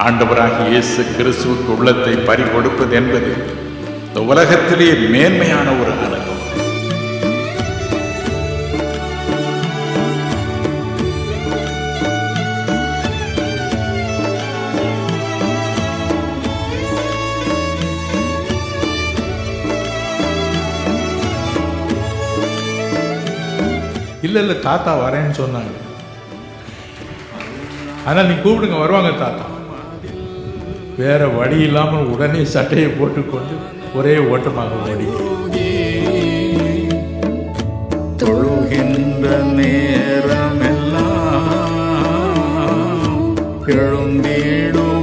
ஆண்டவராகிய இயேசு கிறிஸ்துவுக்கு உள்ளத்தை பறிகொடுப்பது என்பது இந்த உலகத்திலே மேன்மையான ஒரு அனுபவம். இல்லை தாத்தா வரேன்னு சொன்னாங்க. ஆனால் நீ கூப்பிடுங்க, வருவாங்க தாத்தா. வேற வழி இல்லாமல் உடனே சட்டையை போட்டுக்கொண்டு ஒரே ஓட்டமாக ஓடி தொழுகின்ற நேரமெல்லாம் எழுந்திடும்